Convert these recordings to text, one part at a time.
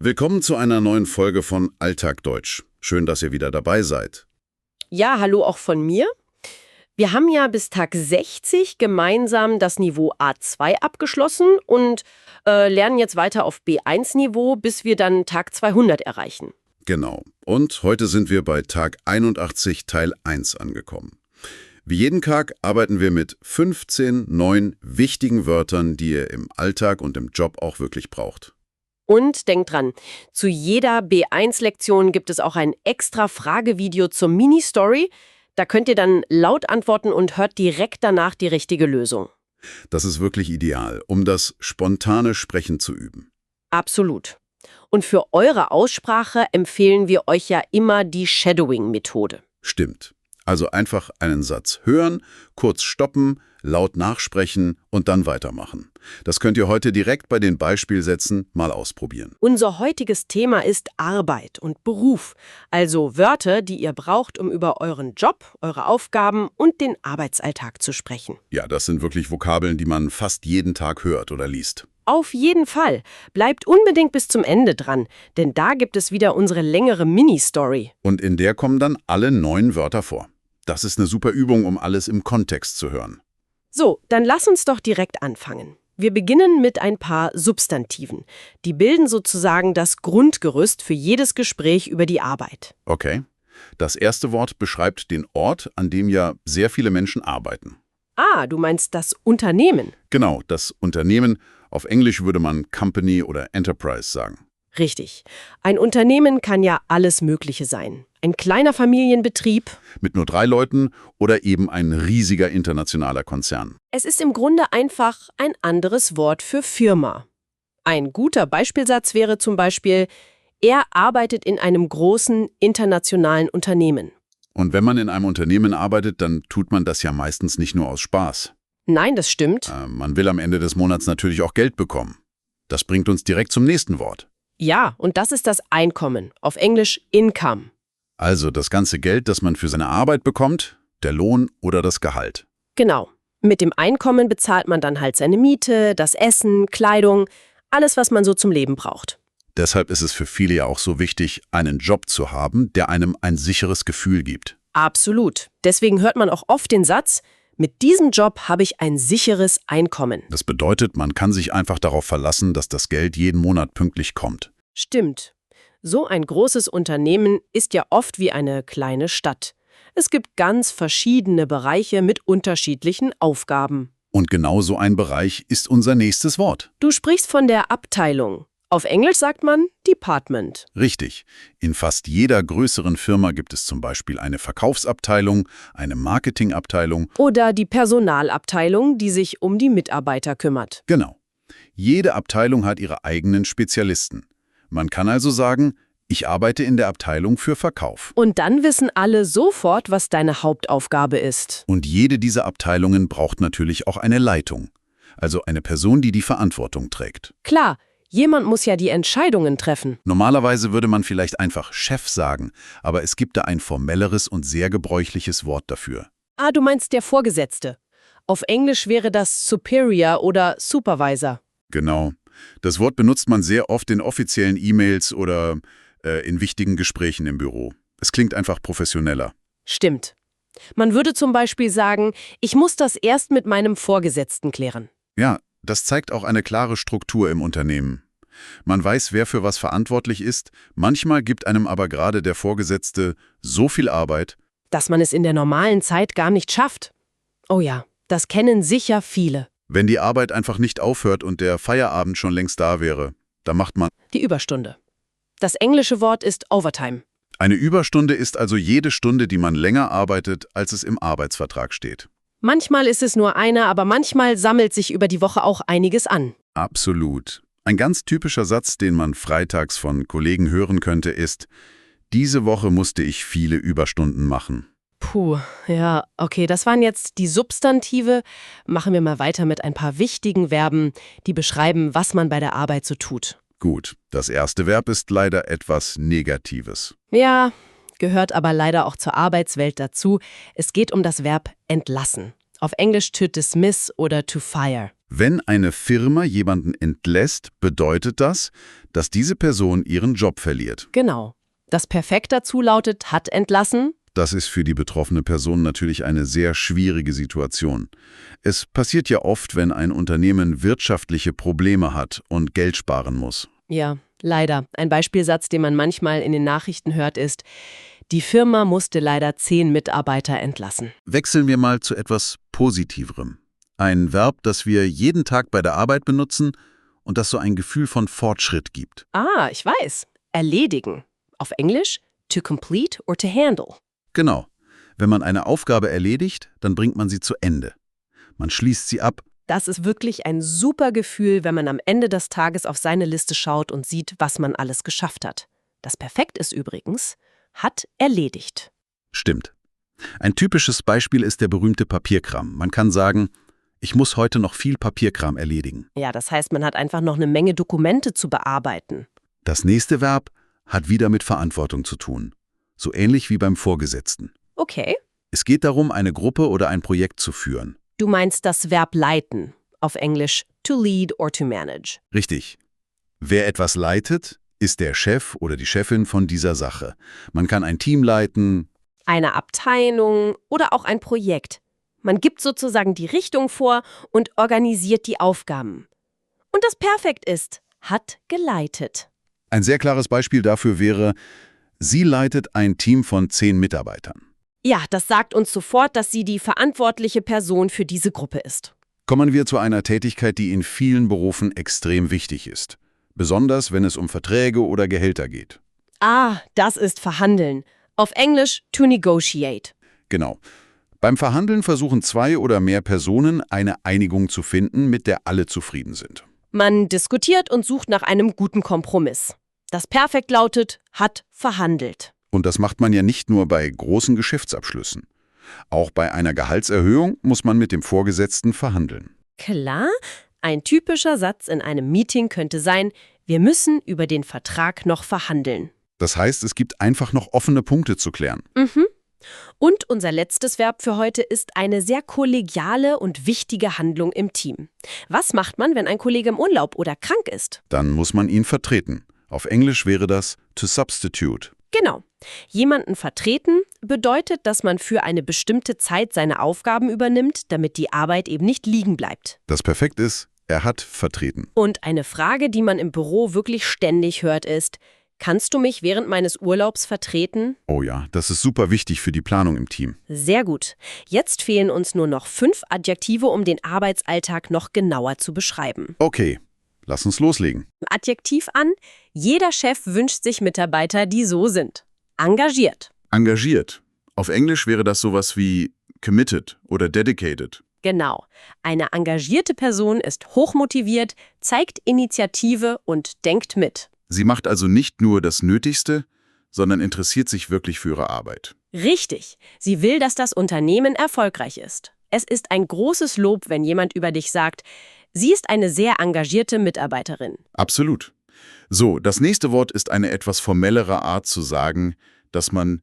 Willkommen zu einer neuen Folge von Alltag Deutsch. Schön, dass ihr wieder dabei seid. Ja, hallo auch von mir. Wir haben ja bis Tag 60 gemeinsam das Niveau A2 abgeschlossen und lernen jetzt weiter auf B1-Niveau, bis wir dann Tag 200 erreichen. Genau. Und heute sind wir bei Tag 81 Teil 1 angekommen. Wie jeden Tag arbeiten wir mit 15 neuen wichtigen Wörtern, die ihr im Alltag und im Job auch wirklich braucht. Und denkt dran, zu jeder B1-Lektion gibt es auch ein extra Fragevideo zur Mini-Story. Da könnt ihr dann laut antworten und hört direkt danach die richtige Lösung. Das ist wirklich ideal, um das spontane Sprechen zu üben. Absolut. Und für eure Aussprache empfehlen wir euch ja immer die Shadowing-Methode. Stimmt. Also einfach einen Satz hören, kurz stoppen, laut nachsprechen und dann weitermachen. Das könnt ihr heute direkt bei den Beispielsätzen mal ausprobieren. Unser heutiges Thema ist Arbeit und Beruf, also Wörter, die ihr braucht, um über euren Job, eure Aufgaben und den Arbeitsalltag zu sprechen. Ja, das sind wirklich Vokabeln, die man fast jeden Tag hört oder liest. Auf jeden Fall. Bleibt unbedingt bis zum Ende dran, denn da gibt es wieder unsere längere Mini-Story. Und in der kommen dann alle 9 Wörter vor. Das ist eine super Übung, um alles im Kontext zu hören. So, dann lass uns doch direkt anfangen. Wir beginnen mit ein paar Substantiven. Die bilden sozusagen das Grundgerüst für jedes Gespräch über die Arbeit. Okay. Das erste Wort beschreibt den Ort, an dem ja sehr viele Menschen arbeiten. Ah, du meinst das Unternehmen. Genau, das Unternehmen. Auf Englisch würde man Company oder Enterprise sagen. Richtig. Ein Unternehmen kann ja alles Mögliche sein. Ein kleiner Familienbetrieb. Mit nur 3 Leuten oder eben ein riesiger internationaler Konzern. Es ist im Grunde einfach ein anderes Wort für Firma. Ein guter Beispielsatz wäre zum Beispiel, er arbeitet in einem großen internationalen Unternehmen. Und wenn man in einem Unternehmen arbeitet, dann tut man das ja meistens nicht nur aus Spaß. Nein, das stimmt. Man will am Ende des Monats natürlich auch Geld bekommen. Das bringt uns direkt zum nächsten Wort. Ja, und das ist das Einkommen. Auf Englisch Income. Also das ganze Geld, das man für seine Arbeit bekommt, der Lohn oder das Gehalt. Genau. Mit dem Einkommen bezahlt man dann halt seine Miete, das Essen, Kleidung, alles, was man so zum Leben braucht. Deshalb ist es für viele ja auch so wichtig, einen Job zu haben, der einem ein sicheres Gefühl gibt. Absolut. Deswegen hört man auch oft den Satz, mit diesem Job habe ich ein sicheres Einkommen. Das bedeutet, man kann sich einfach darauf verlassen, dass das Geld jeden Monat pünktlich kommt. Stimmt. So ein großes Unternehmen ist ja oft wie eine kleine Stadt. Es gibt ganz verschiedene Bereiche mit unterschiedlichen Aufgaben. Und genau so ein Bereich ist unser nächstes Wort. Du sprichst von der Abteilung. Auf Englisch sagt man Department. Richtig. In fast jeder größeren Firma gibt es zum Beispiel eine Verkaufsabteilung, eine Marketingabteilung. Oder die Personalabteilung, die sich um die Mitarbeiter kümmert. Genau. Jede Abteilung hat ihre eigenen Spezialisten. Man kann also sagen, ich arbeite in der Abteilung für Verkauf. Und dann wissen alle sofort, was deine Hauptaufgabe ist. Und jede dieser Abteilungen braucht natürlich auch eine Leitung. Also eine Person, die die Verantwortung trägt. Klar, jemand muss ja die Entscheidungen treffen. Normalerweise würde man vielleicht einfach Chef sagen, aber es gibt da ein formelleres und sehr gebräuchliches Wort dafür. Ah, du meinst der Vorgesetzte. Auf Englisch wäre das Superior oder Supervisor. Genau. Das Wort benutzt man sehr oft in offiziellen E-Mails oder in wichtigen Gesprächen im Büro. Es klingt einfach professioneller. Stimmt. Man würde zum Beispiel sagen, ich muss das erst mit meinem Vorgesetzten klären. Ja, das zeigt auch eine klare Struktur im Unternehmen. Man weiß, wer für was verantwortlich ist, manchmal gibt einem aber gerade der Vorgesetzte so viel Arbeit, Dass man es in der normalen Zeit gar nicht schafft. Oh ja, das kennen sicher viele. wenn die Arbeit einfach nicht aufhört und der Feierabend schon längst da wäre. Da macht man. Die Überstunde. Das englische Wort ist Overtime. Eine Überstunde ist also jede Stunde, die man länger arbeitet, als es im Arbeitsvertrag steht. Manchmal ist es nur eine, aber manchmal sammelt sich über die Woche auch einiges an. Absolut. Ein ganz typischer Satz, den man freitags von Kollegen hören könnte, ist: Diese Woche musste ich viele Überstunden machen. Puh, ja, okay, das waren jetzt die Substantive. Machen wir mal weiter mit ein paar wichtigen Verben, die beschreiben, was man bei der Arbeit so tut. Gut, das erste Verb ist leider etwas Negatives. Ja, gehört aber leider auch zur Arbeitswelt dazu. Es geht um das Verb entlassen. Auf Englisch to dismiss oder to fire. Wenn eine Firma jemanden entlässt, bedeutet das, dass diese Person ihren Job verliert. Genau. Das Perfekt dazu lautet, hat entlassen. Das ist für die betroffene Person natürlich eine sehr schwierige Situation. Es passiert ja oft, wenn ein Unternehmen wirtschaftliche Probleme hat und Geld sparen muss. Ja, leider. Ein Beispielsatz, den man manchmal in den Nachrichten hört, ist: Die Firma musste leider 10 Mitarbeiter entlassen. Wechseln wir mal zu etwas Positiverem. Ein Verb, das wir jeden Tag bei der Arbeit benutzen und das so ein Gefühl von Fortschritt gibt. Ah, ich weiß. Erledigen. Auf Englisch to complete or to handle. Genau. Wenn man eine Aufgabe erledigt, dann bringt man sie zu Ende. Man schließt sie ab. Das ist wirklich ein super Gefühl, wenn man am Ende des Tages auf seine Liste schaut und sieht, was man alles geschafft hat. Das Perfekt ist übrigens, hat erledigt. Stimmt. Ein typisches Beispiel ist der berühmte Papierkram. Man kann sagen, ich muss heute noch viel Papierkram erledigen. Ja, das heißt, man hat einfach noch eine Menge Dokumente zu bearbeiten. Das nächste Verb hat wieder mit Verantwortung zu tun. So ähnlich wie beim Vorgesetzten. Okay. Es geht darum, eine Gruppe oder ein Projekt zu führen. Du meinst das Verb leiten. Auf Englisch to lead or to manage. Richtig. Wer etwas leitet, ist der Chef oder die Chefin von dieser Sache. Man kann ein Team leiten. Eine Abteilung oder auch ein Projekt. Man gibt sozusagen die Richtung vor und organisiert die Aufgaben. Und das Perfekt ist, hat geleitet. Ein sehr klares Beispiel dafür wäre, sie leitet ein Team von 10 Mitarbeitern. Ja, das sagt uns sofort, dass sie die verantwortliche Person für diese Gruppe ist. Kommen wir zu einer Tätigkeit, die in vielen Berufen extrem wichtig ist. Besonders, wenn es um Verträge oder Gehälter geht. Ah, das ist Verhandeln. Auf Englisch to negotiate. Genau. Beim Verhandeln versuchen 2 oder mehr Personen, eine Einigung zu finden, mit der alle zufrieden sind. Man diskutiert und sucht nach einem guten Kompromiss. Das Perfekt lautet, hat verhandelt. Und das macht man ja nicht nur bei großen Geschäftsabschlüssen. Auch bei einer Gehaltserhöhung muss man mit dem Vorgesetzten verhandeln. Klar, ein typischer Satz in einem Meeting könnte sein, wir müssen über den Vertrag noch verhandeln. Das heißt, es gibt einfach noch offene Punkte zu klären. Und unser letztes Verb für heute ist eine sehr kollegiale und wichtige Handlung im Team. Was macht man, wenn ein Kollege im Urlaub oder krank ist? Dann muss man ihn vertreten. Auf Englisch wäre das to substitute. Genau. Jemanden vertreten bedeutet, dass man für eine bestimmte Zeit seine Aufgaben übernimmt, damit die Arbeit eben nicht liegen bleibt. Das Perfekt ist, er hat vertreten. Und eine Frage, die man im Büro wirklich ständig hört, ist: Kannst du mich während meines Urlaubs vertreten? Oh ja, das ist super wichtig für die Planung im Team. Sehr gut. Jetzt fehlen uns nur noch 5 Adjektive, um den Arbeitsalltag noch genauer zu beschreiben. Okay, lass uns loslegen. Adjektiv an: Jeder Chef wünscht sich Mitarbeiter, die so sind. Engagiert. Engagiert. Auf Englisch wäre das sowas wie committed oder dedicated. Genau. Eine engagierte Person ist hochmotiviert, zeigt Initiative und denkt mit. Sie macht also nicht nur das Nötigste, sondern interessiert sich wirklich für ihre Arbeit. Richtig. Sie will, dass das Unternehmen erfolgreich ist. Es ist ein großes Lob, wenn jemand über dich sagt, sie ist eine sehr engagierte Mitarbeiterin. Absolut. So, das nächste Wort ist eine etwas formellere Art zu sagen, dass man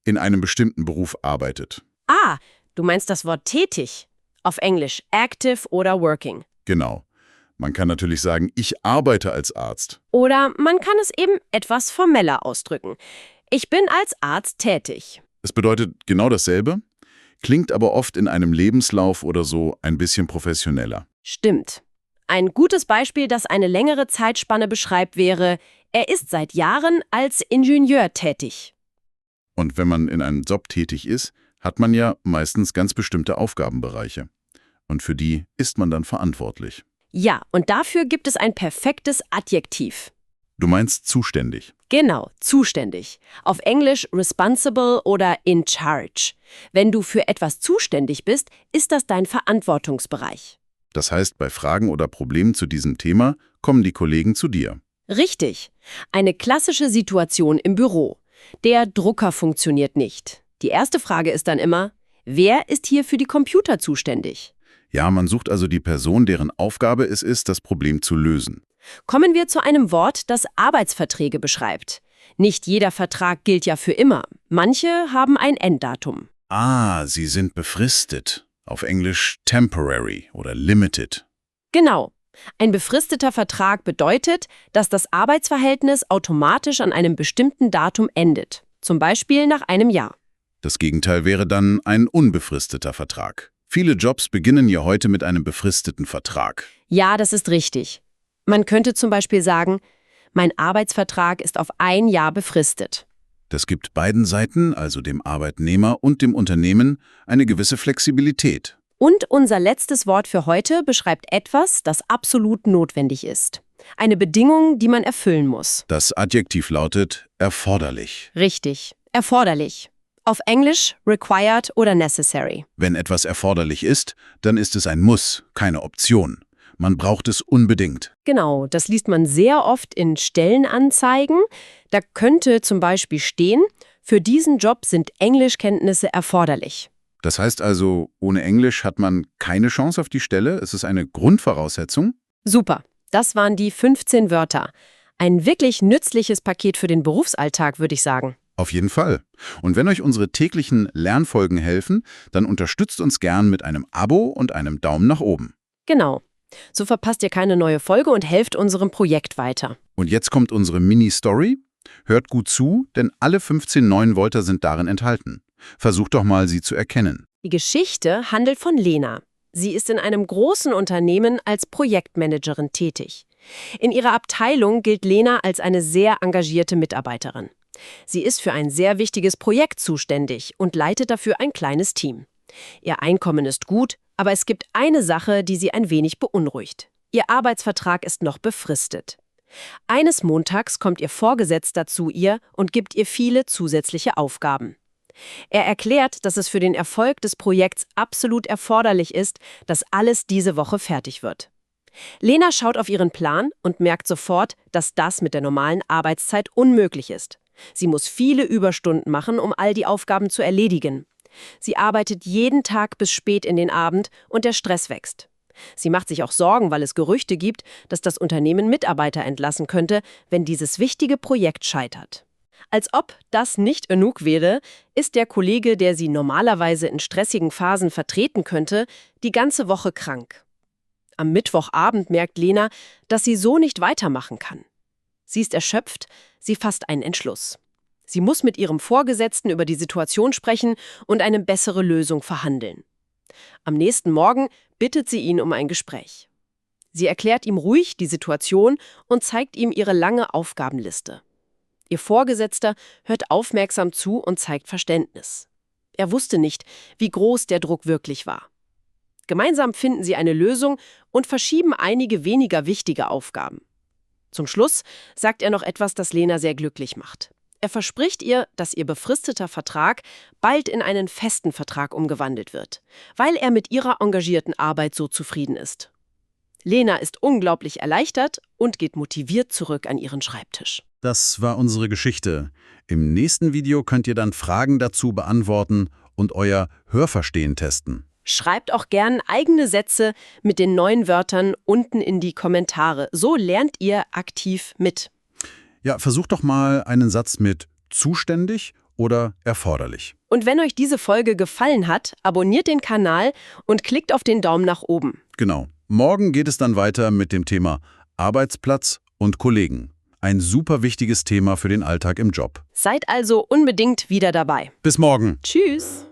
in einem bestimmten Beruf arbeitet. Ah, du meinst das Wort tätig. Auf Englisch active oder working. Genau. Man kann natürlich sagen, ich arbeite als Arzt. Oder man kann es eben etwas formeller ausdrücken. Ich bin als Arzt tätig. Es bedeutet genau dasselbe, klingt aber oft in einem Lebenslauf oder so ein bisschen professioneller. Stimmt. Ein gutes Beispiel, das eine längere Zeitspanne beschreibt, wäre, er ist seit Jahren als Ingenieur tätig. Und wenn man in einem Job tätig ist, hat man ja meistens ganz bestimmte Aufgabenbereiche. Und für die ist man dann verantwortlich. Ja, und dafür gibt es ein perfektes Adjektiv. Du meinst zuständig. Genau, zuständig. Auf Englisch responsible oder in charge. Wenn du für etwas zuständig bist, ist das dein Verantwortungsbereich. Das heißt, bei Fragen oder Problemen zu diesem Thema kommen die Kollegen zu dir. Richtig. Eine klassische Situation im Büro. Der Drucker funktioniert nicht. Die erste Frage ist dann immer, wer ist hier für die Computer zuständig? Ja, man sucht also die Person, deren Aufgabe es ist, das Problem zu lösen. Kommen wir zu einem Wort, das Arbeitsverträge beschreibt. Nicht jeder Vertrag gilt ja für immer. Manche haben ein Enddatum. Ah, sie sind befristet. Auf Englisch temporary oder limited. Genau. Ein befristeter Vertrag bedeutet, dass das Arbeitsverhältnis automatisch an einem bestimmten Datum endet. Zum Beispiel nach einem Jahr. Das Gegenteil wäre dann ein unbefristeter Vertrag. Viele Jobs beginnen ja heute mit einem befristeten Vertrag. Ja, das ist richtig. Man könnte zum Beispiel sagen, mein Arbeitsvertrag ist auf 1 Jahr befristet. Das gibt beiden Seiten, also dem Arbeitnehmer und dem Unternehmen, eine gewisse Flexibilität. Und unser letztes Wort für heute beschreibt etwas, das absolut notwendig ist. Eine Bedingung, die man erfüllen muss. Das Adjektiv lautet erforderlich. Richtig, erforderlich. Auf Englisch required oder necessary. Wenn etwas erforderlich ist, dann ist es ein Muss, keine Option. Man braucht es unbedingt. Genau, das liest man sehr oft in Stellenanzeigen. Da könnte zum Beispiel stehen, für diesen Job sind Englischkenntnisse erforderlich. Das heißt also, ohne Englisch hat man keine Chance auf die Stelle? Es ist eine Grundvoraussetzung? Super, das waren die 15 Wörter. Ein wirklich nützliches Paket für den Berufsalltag, würde ich sagen. Auf jeden Fall. Und wenn euch unsere täglichen Lernfolgen helfen, dann unterstützt uns gern mit einem Abo und einem Daumen nach oben. Genau. So verpasst ihr keine neue Folge und helft unserem Projekt weiter. Und jetzt kommt unsere Mini-Story. Hört gut zu, denn alle 15 neuen Wörter sind darin enthalten. Versucht doch mal, sie zu erkennen. Die Geschichte handelt von Lena. Sie ist in einem großen Unternehmen als Projektmanagerin tätig. In ihrer Abteilung gilt Lena als eine sehr engagierte Mitarbeiterin. Sie ist für ein sehr wichtiges Projekt zuständig und leitet dafür ein kleines Team. Ihr Einkommen ist gut, aber es gibt eine Sache, die sie ein wenig beunruhigt. Ihr Arbeitsvertrag ist noch befristet. Eines Montags kommt ihr Vorgesetzter zu ihr und gibt ihr viele zusätzliche Aufgaben. Er erklärt, dass es für den Erfolg des Projekts absolut erforderlich ist, dass alles diese Woche fertig wird. Lena schaut auf ihren Plan und merkt sofort, dass das mit der normalen Arbeitszeit unmöglich ist. Sie muss viele Überstunden machen, um all die Aufgaben zu erledigen. Sie arbeitet jeden Tag bis spät in den Abend und der Stress wächst. Sie macht sich auch Sorgen, weil es Gerüchte gibt, dass das Unternehmen Mitarbeiter entlassen könnte, wenn dieses wichtige Projekt scheitert. Als ob das nicht genug wäre, ist der Kollege, der sie normalerweise in stressigen Phasen vertreten könnte, die ganze Woche krank. Am Mittwochabend merkt Lena, dass sie so nicht weitermachen kann. Sie ist erschöpft, sie fasst einen Entschluss. Sie muss mit ihrem Vorgesetzten über die Situation sprechen und eine bessere Lösung verhandeln. Am nächsten Morgen bittet sie ihn um ein Gespräch. Sie erklärt ihm ruhig die Situation und zeigt ihm ihre lange Aufgabenliste. Ihr Vorgesetzter hört aufmerksam zu und zeigt Verständnis. Er wusste nicht, wie groß der Druck wirklich war. Gemeinsam finden sie eine Lösung und verschieben einige weniger wichtige Aufgaben. Zum Schluss sagt er noch etwas, das Lena sehr glücklich macht. Er verspricht ihr, dass ihr befristeter Vertrag bald in einen festen Vertrag umgewandelt wird, weil er mit ihrer engagierten Arbeit so zufrieden ist. Lena ist unglaublich erleichtert und geht motiviert zurück an ihren Schreibtisch. Das war unsere Geschichte. Im nächsten Video könnt ihr dann Fragen dazu beantworten und euer Hörverstehen testen. Schreibt auch gern eigene Sätze mit den neuen Wörtern unten in die Kommentare. So lernt ihr aktiv mit. Ja, versucht doch mal einen Satz mit zuständig oder erforderlich. Und wenn euch diese Folge gefallen hat, abonniert den Kanal und klickt auf den Daumen nach oben. Genau. Morgen geht es dann weiter mit dem Thema Arbeitsplatz und Kollegen. Ein super wichtiges Thema für den Alltag im Job. Seid also unbedingt wieder dabei. Bis morgen. Tschüss.